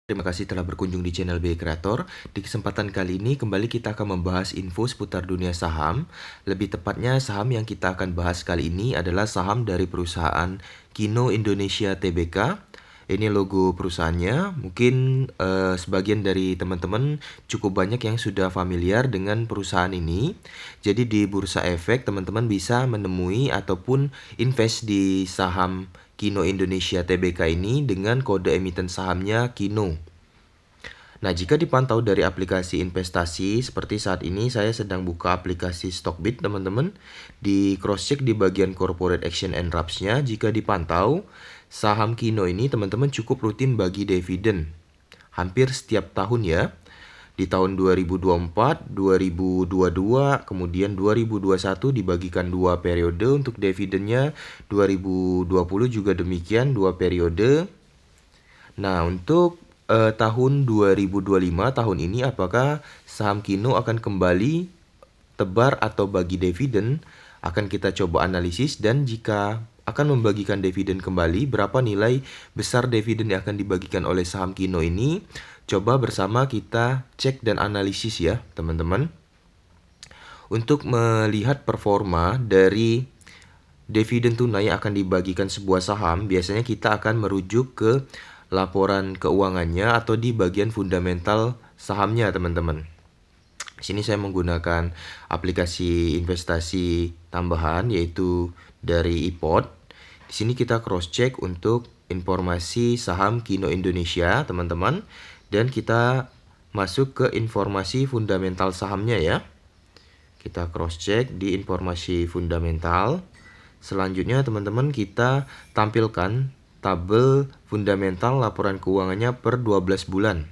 Terima kasih telah berkunjung di channel BI Creator. Di kesempatan kali ini kembali kita akan membahas info seputar dunia saham. Lebih tepatnya saham yang kita akan bahas kali ini adalah saham dari perusahaan Kino Indonesia Tbk. Ini logo perusahaannya. Mungkin sebagian dari teman-teman cukup banyak yang sudah familiar dengan perusahaan ini. Jadi di Bursa Efek teman-teman bisa menemui ataupun invest di saham Kino Indonesia Tbk ini dengan kode emiten sahamnya Kino. Nah, jika dipantau dari aplikasi investasi seperti saat ini saya sedang buka aplikasi Stockbit, teman-teman. Di cross check di bagian corporate action and wraps-nya, jika dipantau saham Kino ini teman-teman cukup rutin bagi dividen hampir setiap tahun ya. Di tahun 2024, 2022, kemudian 2021 dibagikan 2 periode untuk dividennya, 2020 juga demikian 2 periode. Nah, untuk tahun 2025 tahun ini apakah saham Kino akan kembali tebar atau bagi dividen? Akan kita coba analisis, dan jika akan membagikan dividen kembali, berapa nilai besar dividen yang akan dibagikan oleh saham Kino ini? Coba bersama kita cek dan analisis ya, teman-teman. Untuk melihat performa dari dividen tunai yang akan dibagikan sebuah saham, biasanya kita akan merujuk ke laporan keuangannya atau di bagian fundamental sahamnya, teman-teman. Di sini saya menggunakan aplikasi investasi tambahan yaitu dari iPod. Di sini kita cross check untuk informasi saham Kino Indonesia, teman-teman, dan kita masuk ke informasi fundamental sahamnya ya. Kita cross check di informasi fundamental. Selanjutnya teman-teman kita tampilkan tabel fundamental laporan keuangannya per 12 bulan.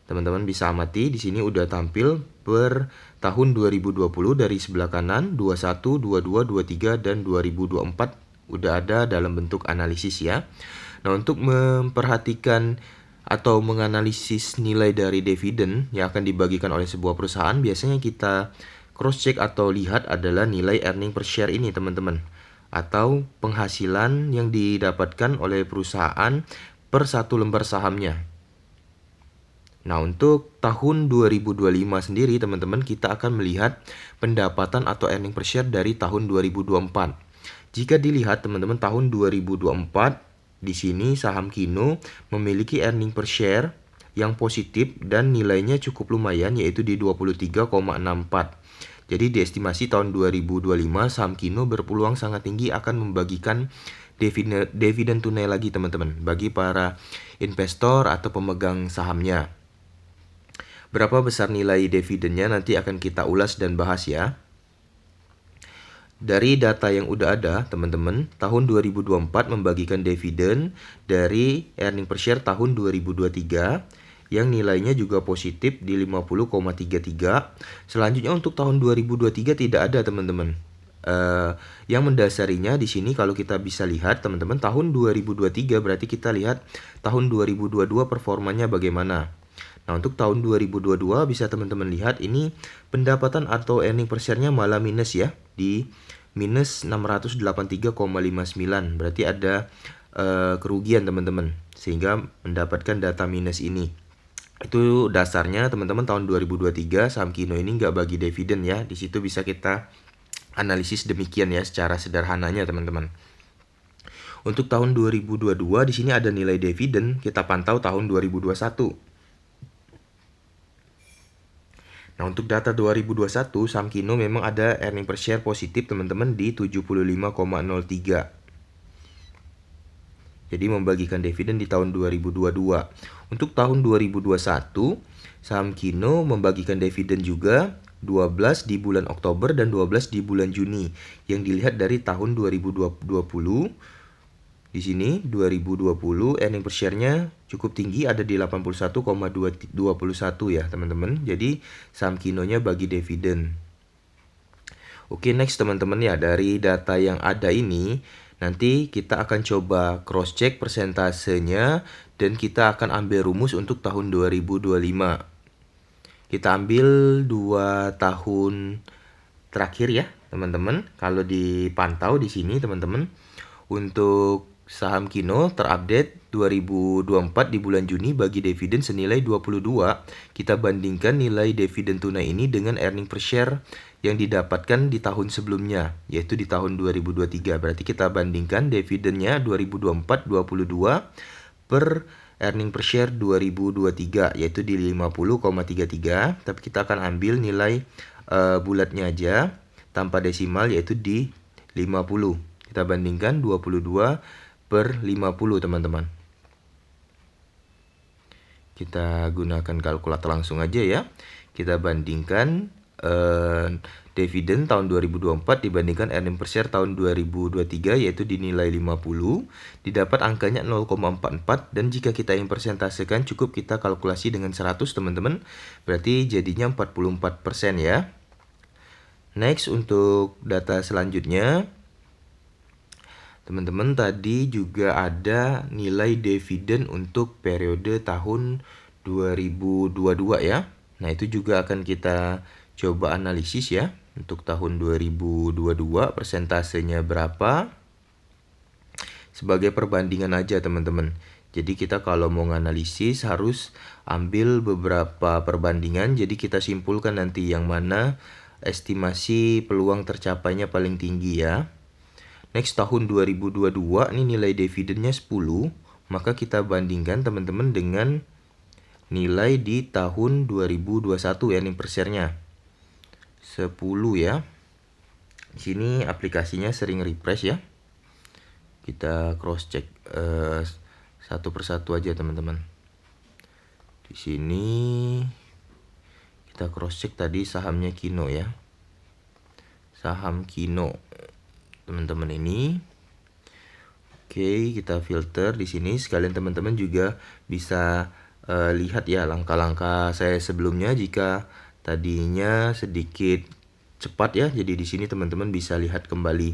Teman-teman bisa amati di sini udah tampil per tahun 2020 dari sebelah kanan, 21, 22, 23 dan 2024 udah ada dalam bentuk analisis ya. Nah, untuk memperhatikan atau menganalisis nilai dari dividen yang akan dibagikan oleh sebuah perusahaan, biasanya kita cross check atau lihat adalah nilai earning per share ini, teman-teman, atau penghasilan yang didapatkan oleh perusahaan per satu lembar sahamnya. Nah, untuk tahun 2025 sendiri, teman-teman, kita akan melihat pendapatan atau earning per share dari tahun 2024. Jika dilihat, teman-teman, tahun 2024 di sini saham Kino memiliki earning per share yang positif dan nilainya cukup lumayan yaitu di 23,64. Jadi diestimasi tahun 2025 saham Kino berpeluang sangat tinggi akan membagikan dividen tunai lagi, teman-teman, bagi para investor atau pemegang sahamnya. Berapa besar nilai dividennya nanti akan kita ulas dan bahas ya. Dari data yang udah ada, teman-teman, tahun 2024 membagikan dividen dari earning per share tahun 2023 yang nilainya juga positif di 50,33. Selanjutnya untuk tahun 2023 tidak ada, teman-teman. Yang mendasarinya di sini kalau kita bisa lihat, teman-teman, tahun 2023 berarti kita lihat tahun 2022 performanya bagaimana. Nah, untuk tahun 2022 bisa teman-teman lihat ini pendapatan atau earning per share-nya malah minus ya, di minus 683,59. Berarti ada kerugian, teman-teman, sehingga mendapatkan data minus ini. Itu dasarnya, teman-teman, tahun 2023 saham Kino ini nggak bagi dividen ya. Di situ bisa kita analisis demikian ya secara sederhananya, teman-teman. Untuk tahun 2022 di sini ada nilai dividen, kita pantau tahun 2021. Nah, untuk data 2021 saham Kino memang ada earning per share positif, teman-teman, di 75,03. Jadi membagikan dividen di tahun 2022. Untuk tahun 2021 saham Kino membagikan dividen juga 12 di bulan Oktober dan 12 di bulan Juni. Yang dilihat dari tahun 2020 di sini 2020 earning per share-nya cukup tinggi, ada di 81,21 ya, teman-teman. Jadi saham Kino-nya bagi dividen. Oke, next, teman-teman ya, dari data yang ada ini nanti kita akan coba cross check persentasenya dan kita akan ambil rumus untuk tahun 2025. Kita ambil 2 tahun terakhir ya, teman-teman. Kalau dipantau di sini, teman-teman, untuk saham Kino terupdate 2024 di bulan Juni bagi dividen senilai 22. Kita bandingkan nilai dividen tunai ini dengan earning per share yang didapatkan di tahun sebelumnya, yaitu di tahun 2023. Berarti kita bandingkan dividennya 2024 22 per earning per share 2023, yaitu di 50,33. Tapi kita akan ambil nilai bulatnya aja tanpa desimal, yaitu di 50. Kita bandingkan 22 per 50 teman-teman. Kita gunakan kalkulator langsung aja ya. Kita bandingkan dividen tahun 2024 dibandingkan earning per share tahun 2023, yaitu dinilai 50, didapat angkanya 0,44, dan jika kita ingin persentasekan cukup kita kalkulasi dengan 100 teman-teman, berarti jadinya 44% ya. Next, untuk data selanjutnya, teman-teman, tadi juga ada nilai dividen untuk periode tahun 2022 ya. Nah, itu juga akan kita coba analisis ya. Untuk tahun 2022 persentasenya berapa? Sebagai perbandingan aja teman-teman. Jadi kita kalau mau nganalisis harus ambil beberapa perbandingan. Jadi kita simpulkan nanti yang mana estimasi peluang tercapainya paling tinggi ya. Next, tahun 2022 ini nilai dividennya 10. Maka kita bandingkan teman-teman dengan nilai di tahun 2021 earning per share-nya 10 ya. Di sini aplikasinya sering refresh ya. Kita cross check satu persatu aja teman-teman. Di sini kita cross check tadi sahamnya Kino ya. Saham Kino teman-teman ini. Oke, kita filter di sini. Sekalian teman-teman juga bisa lihat ya langkah-langkah saya sebelumnya jika tadinya sedikit cepat ya. Jadi di sini teman-teman bisa lihat kembali.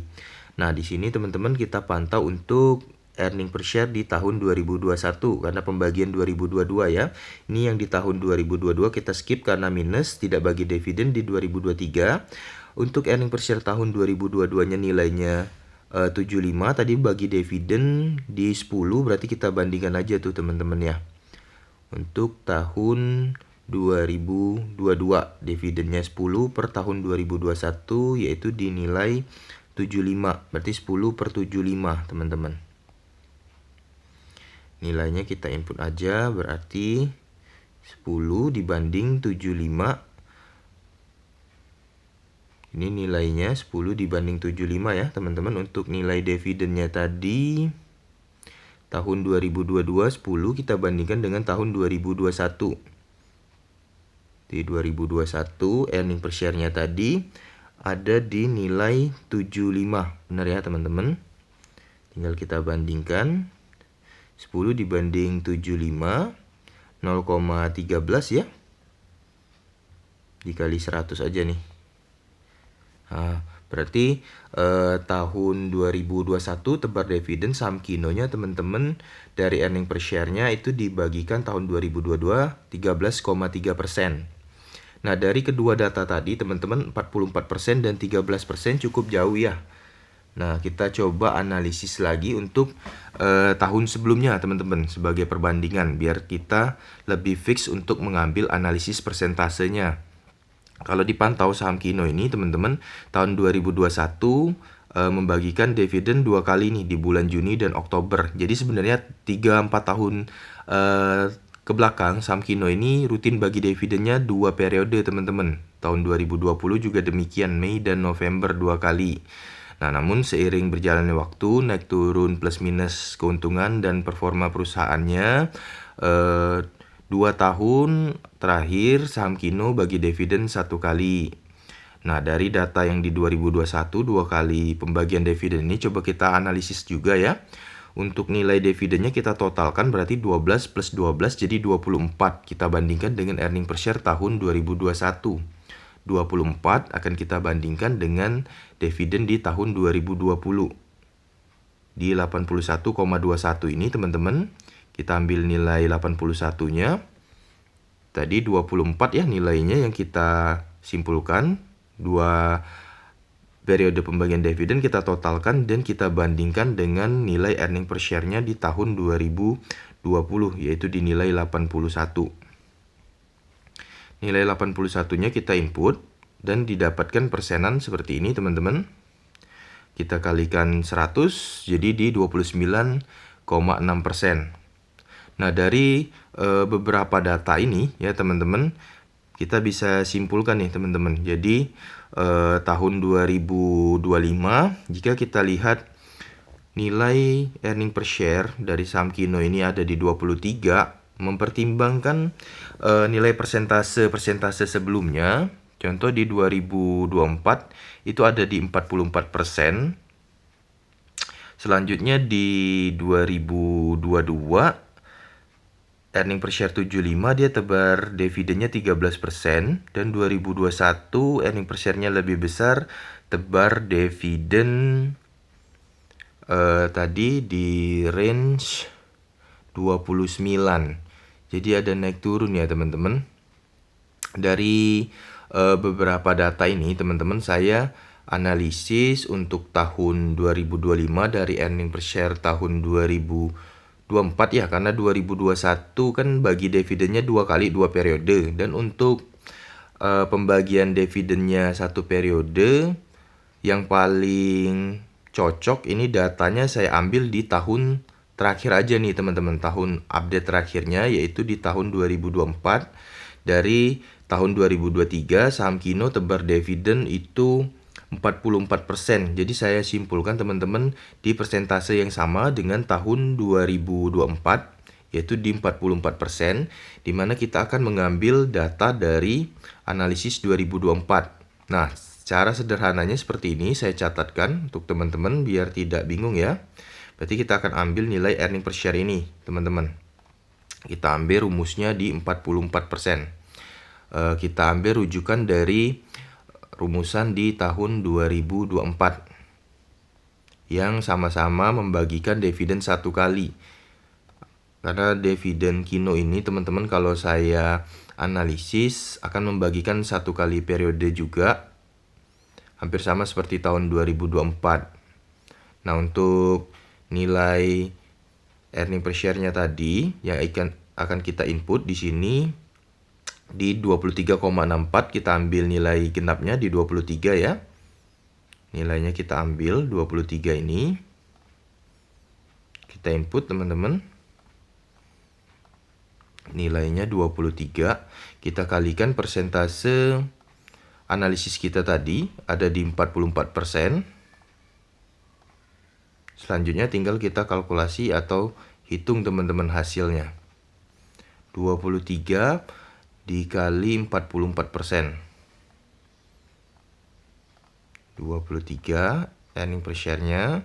Nah, di sini teman-teman kita pantau untuk earning per share di tahun 2021 karena pembagian 2022 ya. Ini yang di tahun 2022 kita skip karena minus, tidak bagi dividen di 2023. Untuk earning per share tahun 2022-nya nilainya 75, tadi bagi dividen di 10, berarti kita bandingkan aja tuh teman-teman ya. Untuk tahun 2022 dividennya 10 per tahun 2021, yaitu dinilai 75, berarti 10 per 75 teman-teman. Nilainya kita input aja, berarti 10 dibanding 75. Ini nilainya 10 dibanding 75 ya teman-teman. Untuk nilai dividennya tadi tahun 2022 10 kita bandingkan dengan tahun 2021. Di 2021 earning per share-nya tadi ada di nilai 75. Benar ya teman-teman? Tinggal kita bandingkan 10 dibanding 75, 0,13 ya. Dikali 100 aja nih. Nah, berarti tahun 2021 tebar dividen saham Kinonya teman-teman dari earning per share-nya itu dibagikan tahun 2022 13,3%. Nah, dari kedua data tadi teman-teman 44% dan 13% cukup jauh ya. Nah, kita coba analisis lagi untuk tahun sebelumnya teman-teman sebagai perbandingan biar kita lebih fix untuk mengambil analisis persentasenya. Kalau dipantau saham Kino ini teman-teman tahun 2021 membagikan dividen 2 kali nih di bulan Juni dan Oktober. Jadi sebenarnya 3-4 tahun ke belakang saham Kino ini rutin bagi dividennya 2 periode teman-teman. Tahun 2020 juga demikian, Mei dan November 2 kali. Nah, namun seiring berjalannya waktu, naik turun plus minus keuntungan dan performa perusahaannya, 2 tahun terakhir saham Kino bagi dividen 1 kali. Nah, dari data yang di 2021 2 kali pembagian dividen ini coba kita analisis juga ya. Untuk nilai dividennya kita totalkan berarti 12 plus 12 jadi 24. Kita bandingkan dengan earning per share tahun 2021. 24 akan kita bandingkan dengan dividen di tahun 2020. Di 81,21 ini teman-teman, kita ambil nilai 81-nya. Tadi 24 ya nilainya yang kita simpulkan. periode pembagian dividen kita totalkan dan kita bandingkan dengan nilai earning per share-nya di tahun 2020, yaitu di nilai 81. Nilai 81-nya kita input dan didapatkan persenan seperti ini, teman-teman. Kita kalikan 100, jadi di 29,6%. Nah, dari beberapa data ini ya teman-teman, kita bisa simpulkan nih teman-teman. Jadi tahun 2025 jika kita lihat nilai earning per share dari saham Kino ini ada di 23, mempertimbangkan nilai persentase sebelumnya. Contoh di 2024 itu ada di 44%. Selanjutnya di 2022 earning per share 75, dia tebar dividennya 13%, dan 2021 earning per share-nya lebih besar, tebar dividen tadi di range 29. Jadi ada naik turun ya teman-teman. Dari beberapa data ini teman-teman, saya analisis untuk tahun 2025 dari earning per share tahun 2024 ya, karena 2021 kan bagi dividennya 2 kali 2 periode, dan untuk pembagian dividennya 1 periode yang paling cocok ini datanya saya ambil di tahun terakhir aja nih teman-teman, tahun update terakhirnya yaitu di tahun 2024. Dari tahun 2023 saham Kino tebar dividen itu 44%. Jadi saya simpulkan teman-teman di persentase yang sama dengan tahun 2024, yaitu di 44%, di mana kita akan mengambil data dari analisis 2024. Nah, cara sederhananya seperti ini saya catatkan untuk teman-teman biar tidak bingung ya. Berarti kita akan ambil nilai earning per share ini, teman-teman. Kita ambil rumusnya di 44%. Kita ambil rujukan dari rumusan di tahun 2024 yang sama-sama membagikan dividen 1 kali. Karena dividen Kino ini teman-teman kalau saya analisis akan membagikan 1 kali periode juga, hampir sama seperti tahun 2024. Nah, untuk nilai earning per share-nya tadi yang akan kita input di sini di 23,64, kita ambil nilai genapnya di 23 ya. Nilainya kita ambil 23 ini. Kita input teman-teman. Nilainya 23. Kita kalikan persentase analisis kita tadi ada di 44%. Selanjutnya tinggal kita kalkulasi atau hitung teman-teman hasilnya. 23 dikali 44%. 23 earning per share-nya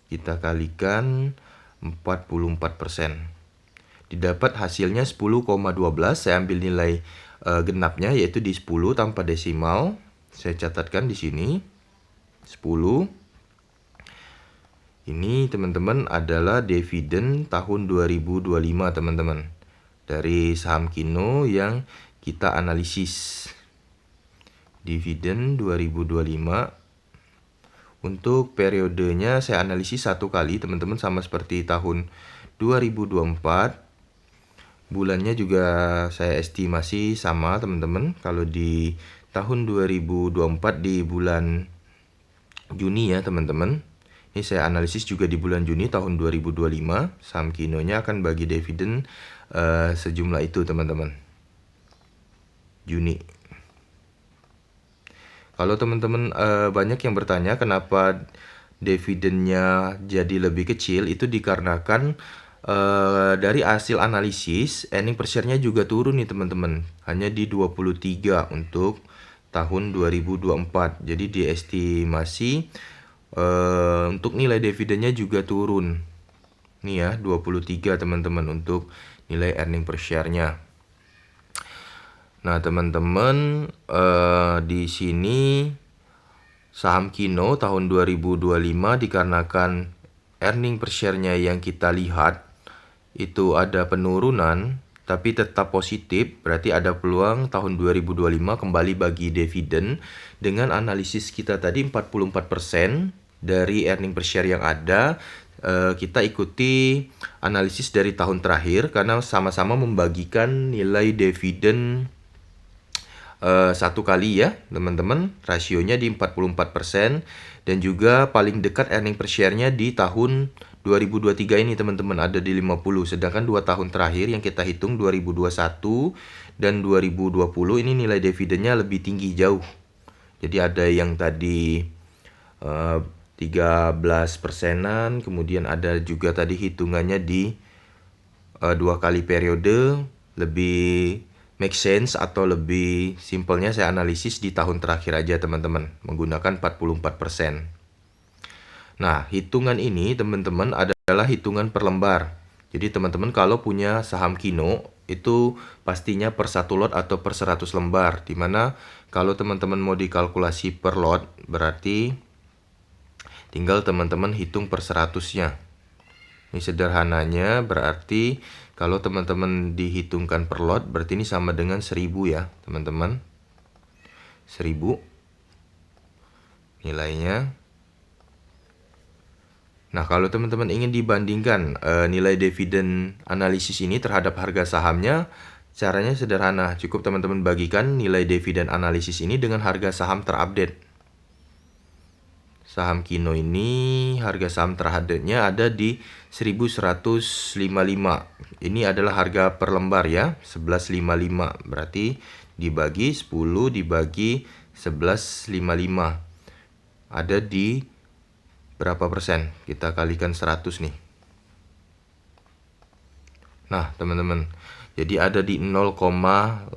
kita kalikan 44%. Didapat hasilnya 10,12. Saya ambil nilai genapnya yaitu di 10 tanpa desimal. Saya catatkan di sini 10. Ini teman-teman adalah dividen tahun 2025 teman-teman, dari saham Kino yang kita analisis. Dividen 2025 untuk periodenya saya analisis 1 kali teman-teman, sama seperti tahun 2024. Bulannya juga saya estimasi sama teman-teman. Kalau di tahun 2024 di bulan Juni ya teman-teman. Ini saya analisis juga di bulan Juni tahun 2025. Saham Kinonya akan bagi dividen sejumlah itu teman-teman. Juni. Kalau teman-teman banyak yang bertanya kenapa dividennya jadi lebih kecil, itu dikarenakan dari hasil analisis earning per share-nya juga turun nih teman-teman. Hanya di 23 untuk tahun 2024. Jadi diestimasi untuk nilai dividennya juga turun. Nih ya, 23 teman-teman untuk nilai earning per share-nya. Nah, teman-teman di sini saham Kino tahun 2025 dikarenakan earning per share-nya yang kita lihat itu ada penurunan, tapi tetap positif, berarti ada peluang tahun 2025 kembali bagi dividen. Dengan analisis kita tadi 44% dari earning per share yang ada, kita ikuti analisis dari tahun terakhir karena sama-sama membagikan nilai dividen satu kali ya teman-teman, rasionya di 44%, dan juga paling dekat earning per share-nya di tahun 2023 ini teman-teman ada di 50, sedangkan 2 tahun terakhir yang kita hitung 2021 dan 2020 ini nilai dividennya lebih tinggi jauh. Jadi ada yang tadi 13%-an, kemudian ada juga tadi hitungannya di 2 kali periode. Lebih make sense atau lebih simpelnya saya analisis di tahun terakhir aja teman-teman, menggunakan 44%. Nah, hitungan ini teman-teman adalah hitungan per lembar. Jadi teman-teman kalau punya saham Kino itu pastinya per 1 lot atau per 100 lembar. Dimana kalau teman-teman mau dikalkulasi per lot berarti tinggal teman-teman hitung per 100-nya. Ini sederhananya berarti kalau teman-teman dihitungkan per lot berarti ini sama dengan 1000 ya teman-teman. 1000 nilainya. Nah, kalau teman-teman ingin dibandingkan nilai dividen analisis ini terhadap harga sahamnya, caranya sederhana. Cukup teman-teman bagikan nilai dividen analisis ini dengan harga saham terupdate. Saham Kino ini harga saham terupdate-nya ada di 1155. Ini adalah harga per lembar ya, 1155. Berarti dibagi 10 dibagi 1155. Ada di berapa persen? Kita kalikan 100 nih. Nah, teman-teman. Jadi ada di 0,86%.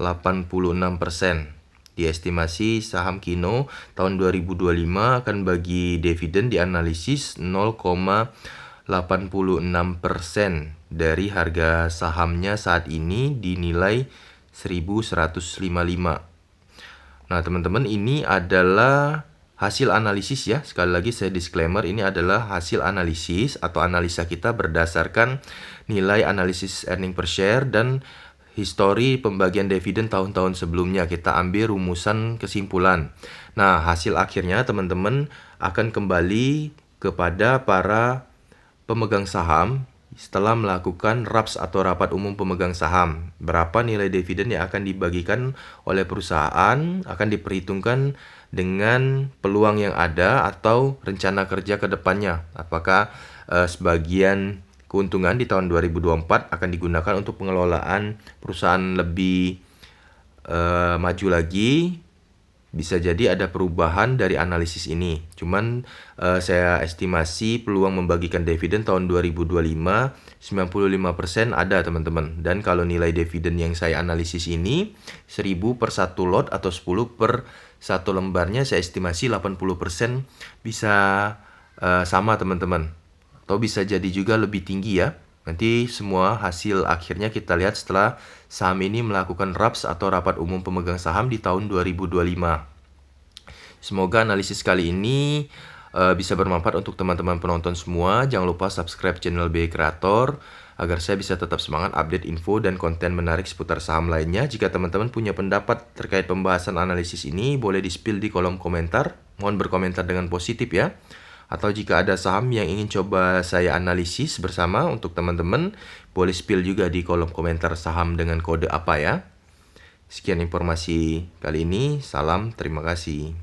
Diestimasi saham Kino tahun 2025 akan bagi dividen dianalisis 0,86% dari harga sahamnya saat ini dinilai 1155. Nah, teman-teman, ini adalah hasil analisis ya. Sekali lagi saya disclaimer, ini adalah hasil analisis atau analisa kita berdasarkan nilai analisis earning per share dan histori pembagian dividen tahun-tahun sebelumnya. Kita ambil rumusan kesimpulan. Nah, hasil akhirnya teman-teman akan kembali kepada para pemegang saham setelah melakukan RAPS atau rapat umum pemegang saham. Berapa nilai dividen yang akan dibagikan oleh perusahaan akan diperhitungkan dengan peluang yang ada atau rencana kerja ke depannya. Apakah sebagian keuntungan di tahun 2024 akan digunakan untuk pengelolaan perusahaan lebih maju lagi. Bisa jadi ada perubahan dari analisis ini. Cuman saya estimasi peluang membagikan dividen tahun 2025 95% ada teman-teman. Dan kalau nilai dividen yang saya analisis ini 1000 per 1 lot atau 10 per 1 lembarnya saya estimasi 80% bisa sama teman-teman. Atau bisa jadi juga lebih tinggi ya. Nanti semua hasil akhirnya kita lihat setelah saham ini melakukan RAPS atau rapat umum pemegang saham di tahun 2025. Semoga analisis kali ini bisa bermanfaat untuk teman-teman penonton semua. Jangan lupa subscribe channel BI Creator agar saya bisa tetap semangat update info dan konten menarik seputar saham lainnya. Jika teman-teman punya pendapat terkait pembahasan analisis ini, boleh di-spill di kolom komentar. Mohon berkomentar dengan positif ya. Atau jika ada saham yang ingin coba saya analisis bersama untuk teman-teman, boleh spill juga di kolom komentar saham dengan kode apa ya. Sekian informasi kali ini, salam, terima kasih.